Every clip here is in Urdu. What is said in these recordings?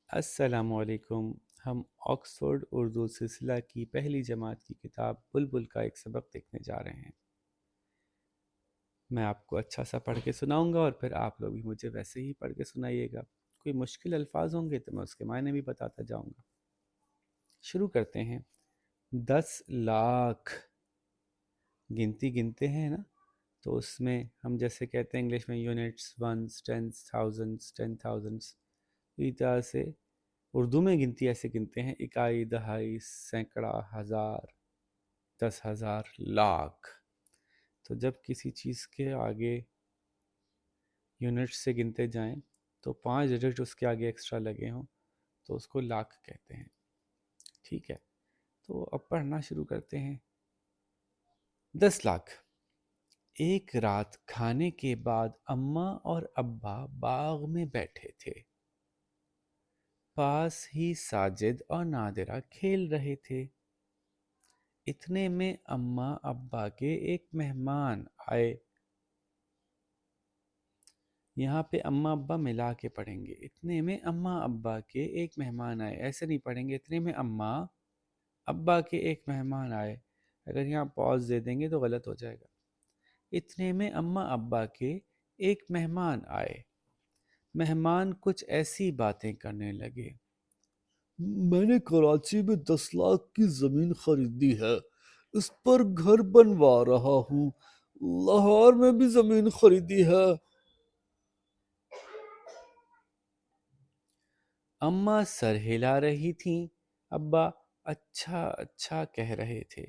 السلام علیکم۔ ہم آکسفورڈ اردو سلسلہ کی پہلی جماعت کی کتاب بلبل کا ایک سبق دیکھنے جا رہے ہیں۔ میں آپ کو اچھا سا پڑھ کے سناؤں گا اور پھر آپ لوگ بھی مجھے ویسے ہی پڑھ کے سنائیے گا۔ کوئی مشکل الفاظ ہوں گے تو میں اس کے معنی بھی بتاتا جاؤں گا۔ شروع کرتے ہیں۔ 10 لاکھ گنتی گنتے ہیں نا، تو اس میں ہم جیسے کہتے ہیں انگلش میں units, once, tennis, thousands, 10,000s، اسی طرح سے اردو میں گنتی ایسے گنتے ہیں: اکائی، دہائی، سینکڑا، ہزار، 10,000، لاکھ۔ تو جب کسی چیز کے آگے یونٹ سے گنتے جائیں تو 5 ڈجٹ اس کے آگے ایکسٹرا لگے ہوں تو اس کو لاکھ کہتے ہیں۔ ٹھیک ہے، تو اب پڑھنا شروع کرتے ہیں۔ 10 لاکھ۔ ایک رات کھانے کے بعد اماں اور ابا باغ میں بیٹھے تھے۔ پاس ہی ساجد اور نادرہ کھیل رہے تھے۔ اتنے میں اماں ابا کے ایک مہمان آئے۔ یہاں پہ اماں ابا ملا کے پڑھیں گے۔ اتنے میں اماں ابا کے ایک مہمان آئے، ایسے نہیں پڑھیں گے اتنے میں اماں ابا کے ایک مہمان آئے۔ اگر یہاں پاز دے دیں گے تو غلط ہو جائے گا۔ اتنے میں اماں ابا کے ایک مہمان آئے۔ مہمان کچھ ایسی باتیں کرنے لگے: میں نے کراچی میں 10 لاکھ کی زمین خریدی ہے، اس پر گھر بنوا رہا ہوں۔ لاہور میں بھی زمین خریدی ہے۔ اماں سر ہلا رہی تھیں، ابا اچھا اچھا کہہ رہے تھے۔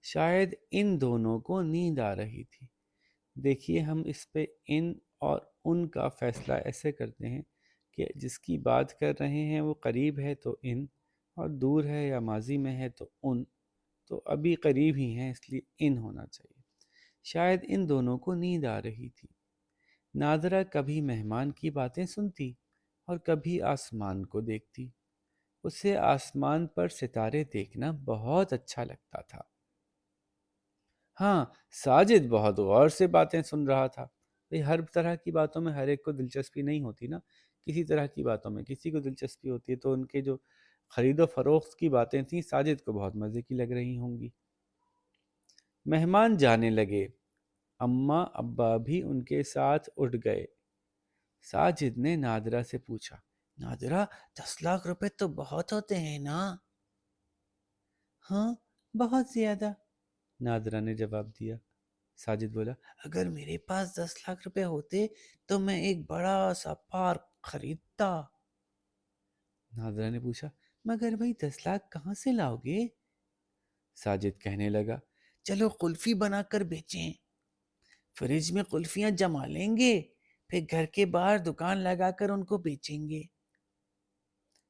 شاید ان دونوں کو نیند آ رہی تھی۔ دیکھیے ہم اس پہ ان اور ان کا فیصلہ ایسے کرتے ہیں کہ جس کی بات کر رہے ہیں وہ قریب ہے تو ان، اور دور ہے یا ماضی میں ہے تو ان، تو ابھی قریب ہی ہیں اس لیے ان ہونا چاہیے۔ شاید ان دونوں کو نیند آ رہی تھی۔ نادرہ کبھی مہمان کی باتیں سنتی اور کبھی آسمان کو دیکھتی۔ اسے آسمان پر ستارے دیکھنا بہت اچھا لگتا تھا۔ ہاں، ساجد بہت غور سے باتیں سن رہا تھا۔ ہر طرح کی باتوں میں ہر ایک کو دلچسپی نہیں ہوتی نا، کسی طرح کی باتوں میں کسی کو دلچسپی ہوتی ہے، تو ان کے جو خرید و فروخت کی باتیں تھیں ساجد کو بہت مزے کی لگ رہی ہوں گی۔ مہمان جانے لگے، اماں ابا بھی ان کے ساتھ اٹھ گئے۔ ساجد نے نادرہ سے پوچھا: نادرہ، 10 لاکھ روپے تو بہت ہوتے ہیں نا؟ ہاں، بہت زیادہ، نادرہ نے جواب دیا۔ ساجد بولا: اگر میرے پاس 10 لاکھ روپے ہوتے تو میں ایک بڑا سا پارک خریدتا۔ نادرہ نے پوچھا: مگر بھائی 10 لاکھ کہاں سے لاؤ گے؟ ساجد کہنے لگا: چلو قلفی بنا کر بیچیں، فریج میں قلفیاں جما لیں گے، پھر گھر کے باہر دکان لگا کر ان کو بیچیں گے۔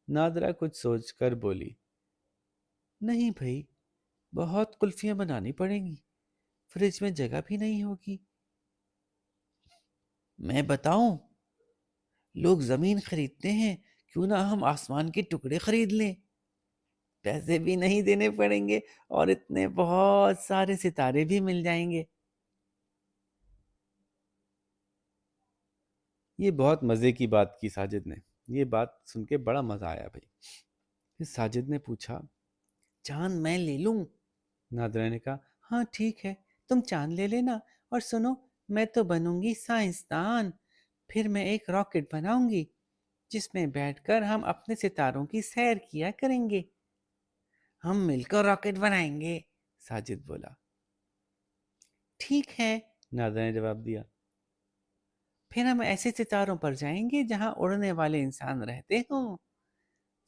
نادرہ کچھ سوچ کر بولی: نہیں بھائی، بہت قلفیاں بنانی پڑیں گی، فریج میں جگہ بھی نہیں ہوگی۔ میں بتاؤں، لوگ زمین خریدتے ہیں، کیوں نہ ہم آسمان کے ٹکڑے خرید لیں؟ پیسے بھی نہیں دینے پڑیں گے اور اتنے بہت سارے ستارے بھی مل جائیں گے۔ یہ بہت مزے کی بات کی ساجد نے۔ یہ بات سن کے بڑا مزہ آیا بھائی۔ پھر ساجد نے پوچھا: چاند میں لے لوں؟ نادرہ نے کہا: ہاں ٹھیک ہے، تم چاند لے لینا، اور سنو، میں تو بنوں گی سائنسدان۔ پھر میں ایک راکٹ بناؤں گی جس میں بیٹھ کر ہم اپنے ستاروں کی سیر کیا کریں گے۔ ہم مل کر راکٹ بنائیں گے، ساجد بولا۔ ٹھیک ہے، نادرہ نے جواب دیا۔ پھر ہم ایسے ستاروں پر جائیں گے جہاں اڑنے والے انسان رہتے ہوں،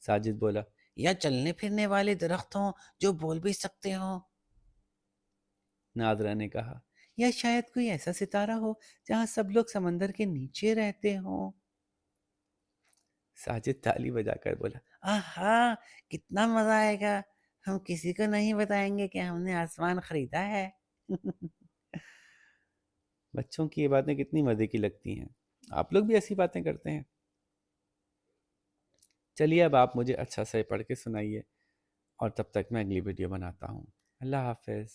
ساجد بولا۔ یا چلنے پھرنے والے درخت ہوں جو بول بھی سکتے ہوں، نادرہ نے کہا۔ یا شاید کوئی ایسا ستارہ ہو جہاں سب لوگ سمندر کے نیچے رہتے ہوں، ساجد تالی بجا کر بولا۔ آہا، کتنا مزہ آئے گا، ہم کسی کو نہیں بتائیں گے کہ ہم نے آسمان خریدا ہے۔ بچوں کی یہ باتیں کتنی مزے کی لگتی ہیں، آپ لوگ بھی ایسی باتیں کرتے ہیں؟ چلیے اب آپ مجھے اچھا سے پڑھ کے سنائیے، اور تب تک میں اگلی ویڈیو بناتا ہوں۔ اللہ حافظ۔